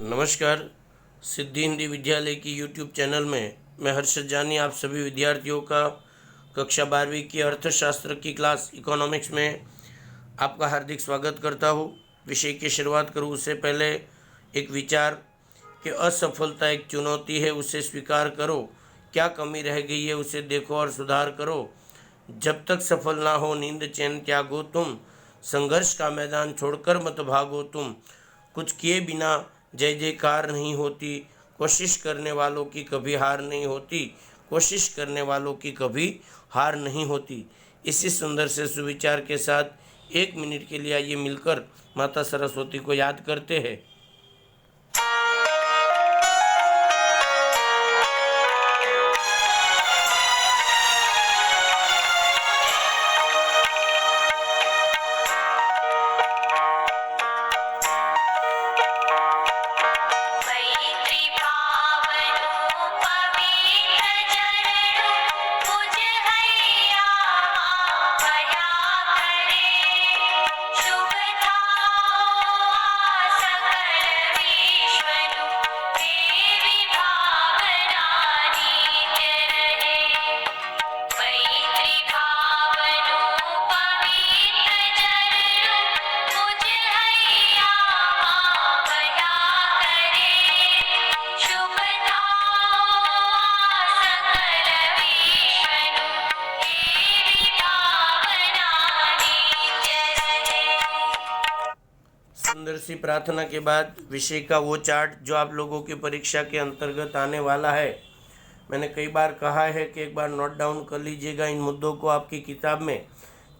नमस्कार। सिद्धि हिंदी विद्यालय की यूट्यूब चैनल में मैं हर्षद जानी आप सभी विद्यार्थियों का कक्षा 12वीं की अर्थशास्त्र की क्लास इकोनॉमिक्स में आपका हार्दिक स्वागत करता हूँ। विषय की शुरुआत करूँ उससे पहले एक विचार कि असफलता एक चुनौती है, उसे स्वीकार करो। क्या कमी रह गई है उसे देखो और सुधार करो। जब तक सफल ना हो नींद चैन त्यागो तुम, संघर्ष का मैदान छोड़कर मत भागो तुम। कुछ किए बिना जय जयकार नहीं होती, कोशिश करने वालों की कभी हार नहीं होती, कोशिश करने वालों की कभी हार नहीं होती। इसी सुंदर से सुविचार के साथ 1 मिनट के लिए आइए मिलकर माता सरस्वती को याद करते हैं। सुंदर सी प्रार्थना के बाद विषय का वो चार्ट जो आप लोगों की परीक्षा के अंतर्गत आने वाला है, मैंने कई बार कहा है कि एक बार नोट डाउन कर लीजिएगा इन मुद्दों को आपकी किताब में,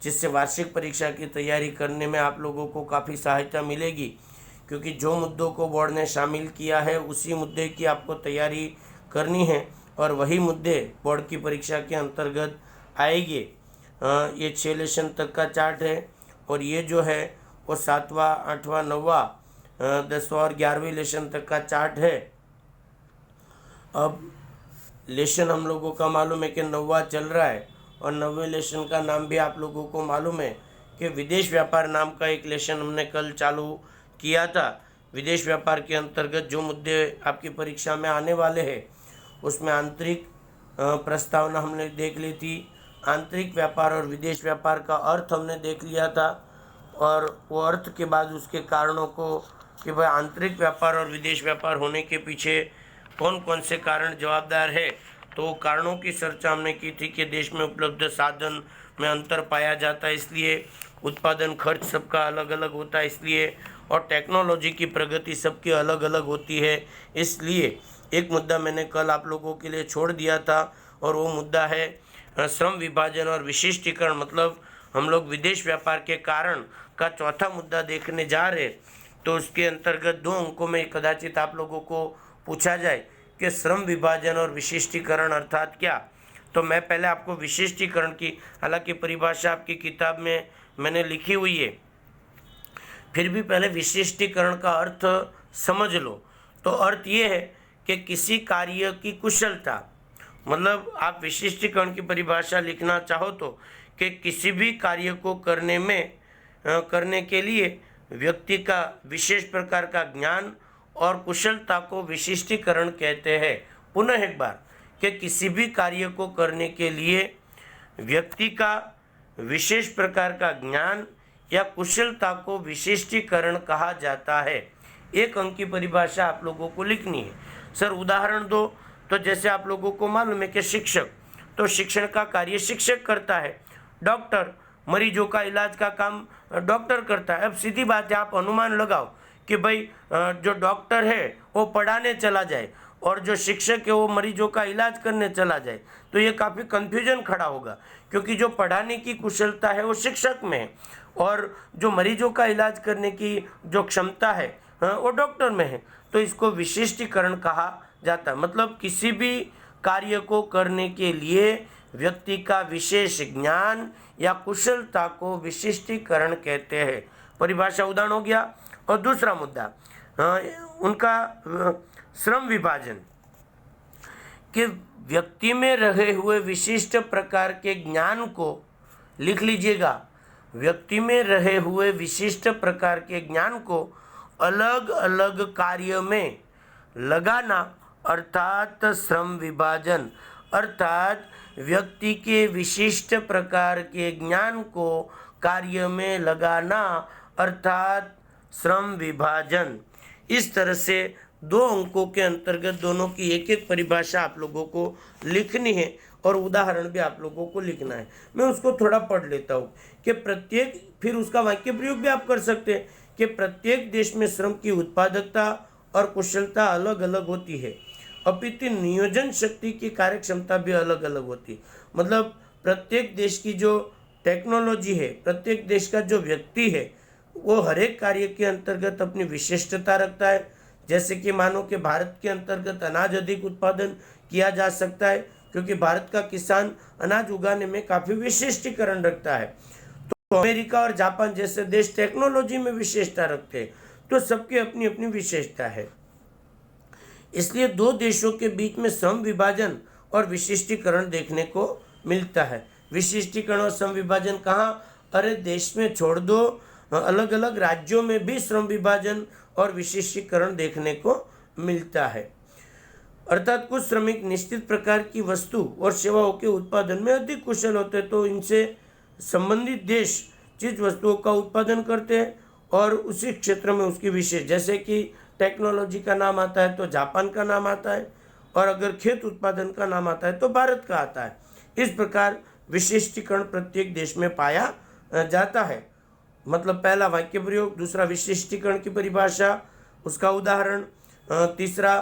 जिससे वार्षिक परीक्षा की तैयारी करने में आप लोगों को काफ़ी सहायता मिलेगी। क्योंकि जो मुद्दों को बोर्ड ने शामिल किया है उसी मुद्दे की आपको तैयारी करनी है और वही मुद्दे बोर्ड की परीक्षा के अंतर्गत आएंगे। ये 6 लेसन तक का चार्ट है और ये जो है वो 7वां 8वां 9वां 10वां और 11वीं लेसन तक का चार्ट है। अब लेसन हम लोगों का मालूम है कि 9वां चल रहा है और 9वें लेसन का नाम भी आप लोगों को मालूम है कि विदेश व्यापार नाम का एक लेसन हमने कल चालू किया था। विदेश व्यापार के अंतर्गत जो मुद्दे आपकी परीक्षा में आने वाले हैं उसमें आंतरिक प्रस्तावना हमने देख ली थी, आंतरिक व्यापार और विदेश व्यापार का अर्थ हमने देख लिया था और वो अर्थ के बाद उसके कारणों को कि भाई आंतरिक व्यापार और विदेश व्यापार होने के पीछे कौन कौन से कारण जवाबदार है। तो कारणों की चर्चा हमने की थी कि देश में उपलब्ध साधन में अंतर पाया जाता है, इसलिए उत्पादन खर्च सबका अलग अलग होता है, इसलिए और टेक्नोलॉजी की प्रगति सबकी अलग अलग होती है। इसलिए एक मुद्दा मैंने कल आप लोगों के लिए छोड़ दिया था और वो मुद्दा है श्रम विभाजन और विशिष्टीकरण। मतलब हम लोग विदेश व्यापार के कारण का चौथा मुद्दा देखने जा रहे, तो उसके अंतर्गत 2 अंकों में कदाचित आप लोगों को पूछा जाए कि श्रम विभाजन और विशिष्टीकरण अर्थात क्या। तो मैं पहले आपको विशिष्टीकरण की, हालांकि परिभाषा आपकी किताब में मैंने लिखी हुई है, फिर भी पहले विशिष्टीकरण का अर्थ समझ लो। तो अर्थ ये है कि किसी कार्य की कुशलता, मतलब आप विशिष्टीकरण की परिभाषा लिखना चाहो तो कि किसी भी कार्य को करने के लिए व्यक्ति का विशेष प्रकार का ज्ञान और कुशलता को विशिष्टीकरण कहते हैं। पुनः एक बार कि किसी भी कार्य को करने के लिए व्यक्ति का विशेष प्रकार का ज्ञान या कुशलता को विशिष्टीकरण कहा जाता है। 1 अंक की परिभाषा आप लोगों को लिखनी है। सर उदाहरण दो, तो जैसे आप लोगों को मालूम है कि शिक्षक, तो शिक्षण का कार्य शिक्षक करता है। डॉक्टर, मरीजों का इलाज का काम डॉक्टर करता है। अब सीधी बात है, आप अनुमान लगाओ कि भाई जो डॉक्टर है वो पढ़ाने चला जाए और जो शिक्षक है वो मरीजों का इलाज करने चला जाए, तो ये काफ़ी कन्फ्यूजन खड़ा होगा, क्योंकि जो पढ़ाने की कुशलता है वो शिक्षक में है और जो मरीजों का इलाज करने की जो क्षमता है वो डॉक्टर में है। तो इसको विशिष्टीकरण कहा जाता है। मतलब किसी भी कार्य को करने के लिए व्यक्ति का विशेष ज्ञान या कुशलता को विशिष्टीकरण कहते हैं। परिभाषा उदाहरण हो गया। और दूसरा मुद्दा उनका श्रम विभाजन, कि व्यक्ति में रहे हुए विशिष्ट प्रकार के ज्ञान को लिख लीजिएगा, व्यक्ति में रहे हुए विशिष्ट प्रकार के ज्ञान को अलग अलग कार्य में लगाना अर्थात श्रम विभाजन, अर्थात व्यक्ति के विशिष्ट प्रकार के ज्ञान को कार्य में लगाना अर्थात श्रम विभाजन। इस तरह से 2 अंकों के अंतर्गत दोनों की एक एक परिभाषा आप लोगों को लिखनी है और उदाहरण भी आप लोगों को लिखना है। मैं उसको थोड़ा पढ़ लेता हूँ कि प्रत्येक, फिर उसका वाक्य प्रयोग भी आप कर सकते हैं कि प्रत्येक देश में श्रम की उत्पादकता और कुशलता अलग अलग होती है, अपितु नियोजन शक्ति की कार्यक्षमता भी अलग अलग होती है। मतलब प्रत्येक देश की जो टेक्नोलॉजी है, प्रत्येक देश का जो व्यक्ति है, वो हर एक कार्य के अंतर्गत अपनी विशिष्टता रखता है। जैसे कि मानो कि भारत के अंतर्गत अनाज अधिक उत्पादन किया जा सकता है क्योंकि भारत का किसान अनाज उगाने में काफ़ी विशिष्टीकरण रखता है। तो अमेरिका और जापान जैसे देश टेक्नोलॉजी में विशेषता रखते हैं, तो सबकी अपनी अपनी विशेषता है। इसलिए 2 देशों के बीच में श्रम विभाजन और विशिष्टीकरण देखने को मिलता है। विशिष्टीकरण और श्रम विभाजन कहाँ? अरे देश में छोड़ दो, अलग अलग राज्यों में भी श्रम विभाजन और विशिष्टीकरण देखने को मिलता है। अर्थात कुछ श्रमिक निश्चित प्रकार की वस्तु और सेवाओं के उत्पादन में अधिक कुशल होते हैं, तो इनसे संबंधित देश चीज वस्तुओं का उत्पादन करते हैं और उसी क्षेत्र में उसकी विशेष, जैसे कि टेक्नोलॉजी का नाम आता है तो जापान का नाम आता है, और अगर खेत उत्पादन का नाम आता है तो भारत का आता है। इस प्रकार विशिष्टीकरण प्रत्येक देश में पाया जाता है। मतलब पहला वाक्य प्रयोग, दूसरा विशिष्टीकरण की परिभाषा, उसका उदाहरण, तीसरा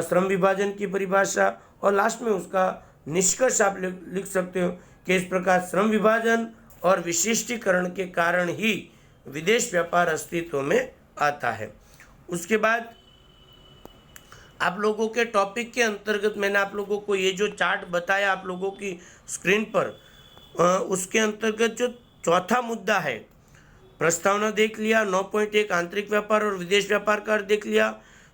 श्रम विभाजन की परिभाषा, और लास्ट में उसका निष्कर्ष आप लिख सकते हो कि इस प्रकार श्रम विभाजन और विशिष्टीकरण के कारण ही विदेश व्यापार अस्तित्व में आता है। उसके बाद आप लोगों के टॉपिक के अंतर्गत मैंने आप लोगों को ये जो चार्ट बताया आप लोगों की स्क्रीन पर, उसके अंतर्गत जो चौथा मुद्दा है, प्रस्तावना देख लिया, 9.1 आंतरिक व्यापार और विदेश व्यापार का देख लिया,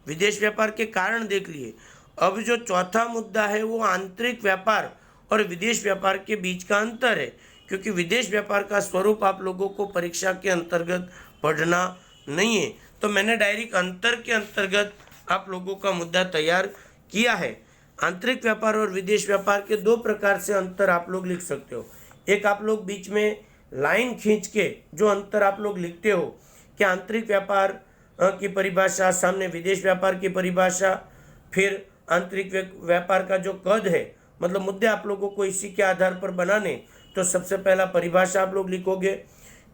विदेश व्यापार के कारण देख लिए। अब जो चौथा मुद्दा है वो आंतरिक व्यापार और विदेश व्यापार के बीच का अंतर है, क्योंकि विदेश व्यापार का स्वरूप आप लोगों को परीक्षा के अंतर्गत पढ़ना नहीं है, तो मैंने डायरेक्ट अंतर के अंतर्गत आप लोगों का मुद्दा तैयार किया है। आंतरिक व्यापार और विदेश व्यापार के 2 प्रकार से अंतर आप लोग लिख सकते हो। एक आप लोग बीच में लाइन खींच के जो अंतर आप लोग लिखते हो कि आंतरिक व्यापार की परिभाषा, सामने विदेश व्यापार की परिभाषा, फिर आंतरिक व्यापार का जो कद है, मतलब मुद्दे आप लोगों को इसी के आधार पर बनाने, तो सबसे पहला परिभाषा आप लोग लिखोगे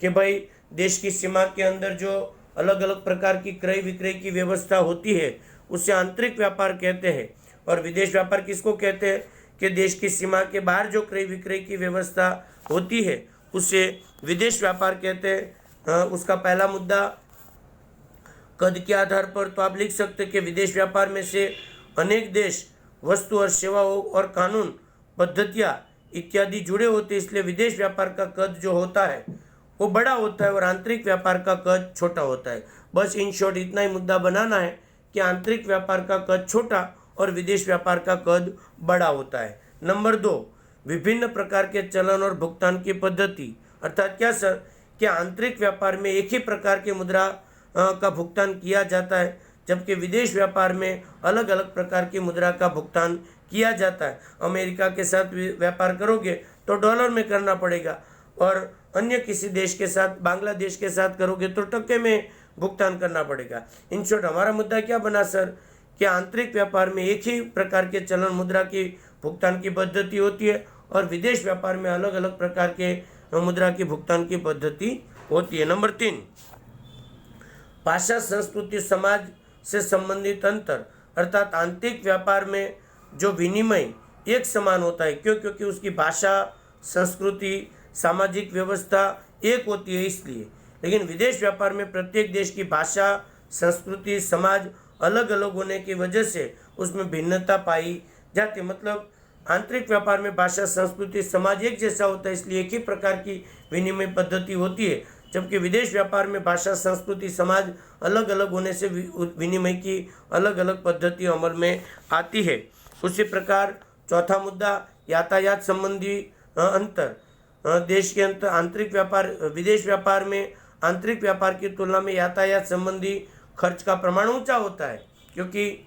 कि भाई देश की सीमा के अंदर जो अलग अलग प्रकार की क्रय विक्रय की व्यवस्था होती है उसे आंतरिक व्यापार कहते हैं, और विदेश व्यापार किसको कहते हैं कि देश की सीमा के बाहर जो क्रय विक्रय की व्यवस्था होती है उसे विदेश व्यापार कहते हैं। उसका पहला मुद्दा कद के आधार पर तो आप लिख सकते हैं कि विदेश व्यापार में से अनेक देश, वस्तु और सेवाओं और कानून, पद्धतियाँ इत्यादि जुड़े होते हैं, इसलिए विदेश व्यापार का कद जो होता है वो बड़ा होता है और आंतरिक व्यापार का कद छोटा होता है। बस इन शॉर्ट इतना ही मुद्दा बनाना है कि आंतरिक व्यापार का कद छोटा और विदेश व्यापार का कद बड़ा होता है। नंबर 2, विभिन्न प्रकार के चलन और भुगतान की पद्धति। अर्थात क्या सर कि आंतरिक व्यापार में एक ही प्रकार की मुद्रा का भुगतान किया जाता है, जबकि विदेश व्यापार में अलग अलग प्रकार की मुद्रा का भुगतान किया जाता है। अमेरिका के साथ व्यापार करोगे तो डॉलर में करना पड़ेगा, और अन्य किसी देश के साथ, बांग्लादेश के साथ करोगे तो टक्के में भुगतान करना पड़ेगा। इन शॉर्ट हमारा मुद्दा क्या बना सर कि आंतरिक व्यापार में एक ही प्रकार के चलन मुद्रा की भुगतान की पद्धति होती है और विदेश व्यापार में अलग अलग प्रकार के मुद्रा की भुगतान की पद्धति होती है। नंबर 3, भाषा, संस्कृति, समाज से संबंधित अंतर। अर्थात आंतरिक व्यापार में जो विनिमय एक समान होता है, क्यों? क्योंकि उसकी भाषा, संस्कृति, सामाजिक व्यवस्था एक होती है इसलिए। लेकिन विदेश व्यापार में प्रत्येक देश की भाषा, संस्कृति, समाज अलग अलग होने की वजह से उसमें भिन्नता पाई जाती। मतलब आंतरिक व्यापार में भाषा, संस्कृति, समाज एक जैसा होता है, इसलिए एक ही प्रकार की विनिमय पद्धति होती है, जबकि विदेश व्यापार में भाषा, संस्कृति, समाज अलग अलग होने से विनिमय की अलग अलग पद्धति अमल में आती है। उसी प्रकार चौथा मुद्दा, यातायात संबंधी अंतर। देश के आंतरिक व्यापार, विदेश व्यापार में आंतरिक व्यापार की तुलना में यातायात संबंधी खर्च का प्रमाण ऊंचा होता है, क्योंकि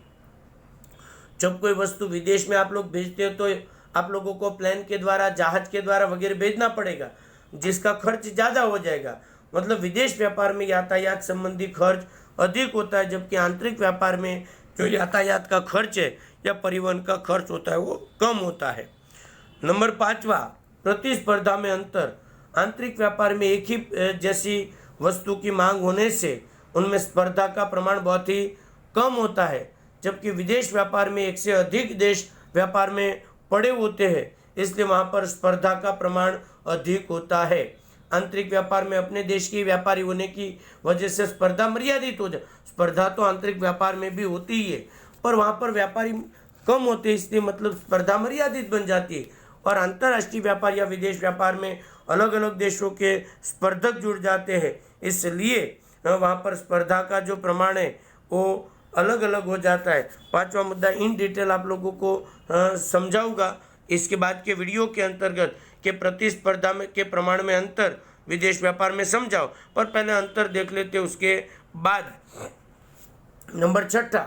जब कोई वस्तु विदेश में आप लोग भेजते हो तो आप लोगों को प्लेन के द्वारा, जहाज के द्वारा वगैरह भेजना पड़ेगा, जिसका खर्च ज़्यादा हो जाएगा। मतलब विदेश व्यापार में यातायात संबंधी खर्च अधिक होता है, जबकि आंतरिक व्यापार में जो यातायात का खर्च है या परिवहन का खर्च होता है वो कम होता है। नंबर 5वां, प्रतिस्पर्धा में अंतर। आंतरिक व्यापार में एक ही जैसी वस्तु की मांग होने से उनमें स्पर्धा का प्रमाण बहुत ही कम होता है, जबकि विदेश व्यापार में एक से अधिक देश व्यापार में पड़े होते हैं, इसलिए वहाँ पर स्पर्धा का प्रमाण अधिक होता है। आंतरिक व्यापार में अपने देश के व्यापारी होने की वजह से स्पर्धा मर्यादित हो जाए। स्पर्धा तो आंतरिक व्यापार में भी होती ही है, पर वहाँ पर व्यापारी कम होते हैं, इसलिए मतलब स्पर्धा मर्यादित बन जाती है। और अंतर्राष्ट्रीय व्यापार या विदेश व्यापार में अलग अलग देशों के स्पर्धक जुड़ जाते हैं, इसलिए वहाँ पर स्पर्धा का जो प्रमाण है वो अलग अलग हो जाता है। 5वां मुद्दा इन डिटेल आप लोगों को समझाऊंगा इसके बाद के वीडियो के अंतर्गत कि प्रतिस्पर्धा में के प्रमाण में अंतर विदेश व्यापार में समझाओ, पर पहले अंतर देख लेते उसके बाद। नंबर 6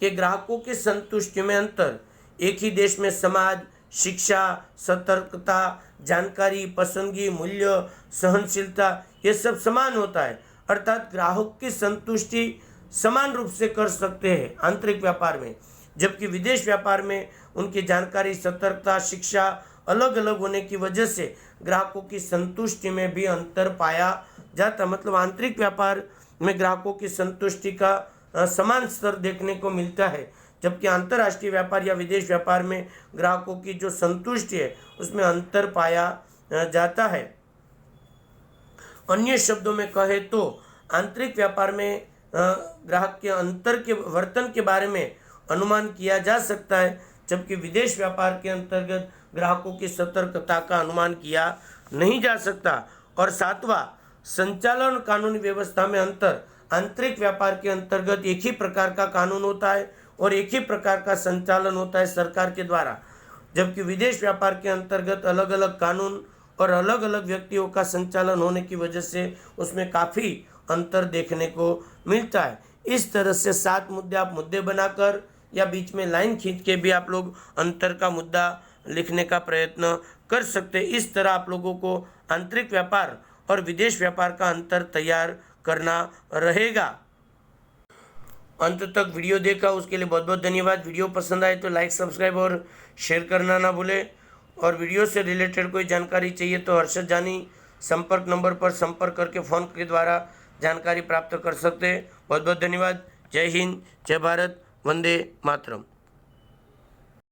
कि ग्राहकों की संतुष्टि में अंतर। एक ही देश में समाज, शिक्षा, सतर्कता, जानकारी, पसंदगी, मूल्य, सहनशीलता ये सब समान होता है, अर्थात ग्राहक की संतुष्टि समान रूप से कर सकते हैं आंतरिक व्यापार में, जबकि विदेश व्यापार में उनकी जानकारी, सतर्कता, शिक्षा अलग अलग होने की वजह से ग्राहकों की संतुष्टि में भी अंतर पाया जाता। मतलब आंतरिक व्यापार में ग्राहकों की संतुष्टि का समान स्तर देखने को मिलता है, जबकि अंतर्राष्ट्रीय व्यापार या विदेश व्यापार में ग्राहकों की जो संतुष्टि है उसमें अंतर पाया जाता है। अन्य शब्दों में कहे तो आंतरिक व्यापार में ग्राहक के अंतर के वर्तन के बारे में अनुमान किया जा सकता है, जबकि विदेश व्यापार के अंतर्गत ग्राहकों की सतर्कता का अनुमान किया नहीं जा सकता। और 7वां, संचालन कानूनी व्यवस्था में अंतर। आंतरिक व्यापार के अंतर्गत एक ही प्रकार का कानून होता है और एक ही प्रकार का संचालन होता है सरकार के द्वारा, जबकि विदेश व्यापार के अंतर्गत अलग अलग कानून और अलग अलग व्यक्तियों का संचालन होने की वजह से उसमें काफ़ी अंतर देखने को मिलता है। इस तरह से 7 मुद्दे आप मुद्दे बनाकर या बीच में लाइन खींच के भी आप लोग अंतर का मुद्दा लिखने का प्रयत्न कर सकते हैं। इस तरह आप लोगों को आंतरिक व्यापार और विदेश व्यापार का अंतर तैयार करना रहेगा। अंत तक वीडियो देखा उसके लिए बहुत बहुत धन्यवाद। वीडियो पसंद आए तो लाइक, सब्सक्राइब और शेयर करना ना भूलें। और वीडियो से रिलेटेड कोई जानकारी चाहिए तो हर्षद जानी संपर्क नंबर पर संपर्क करके फ़ोन के द्वारा जानकारी प्राप्त कर सकते हैं। बहुत बहुत धन्यवाद। जय हिंद, जय भारत, वंदे मातरम।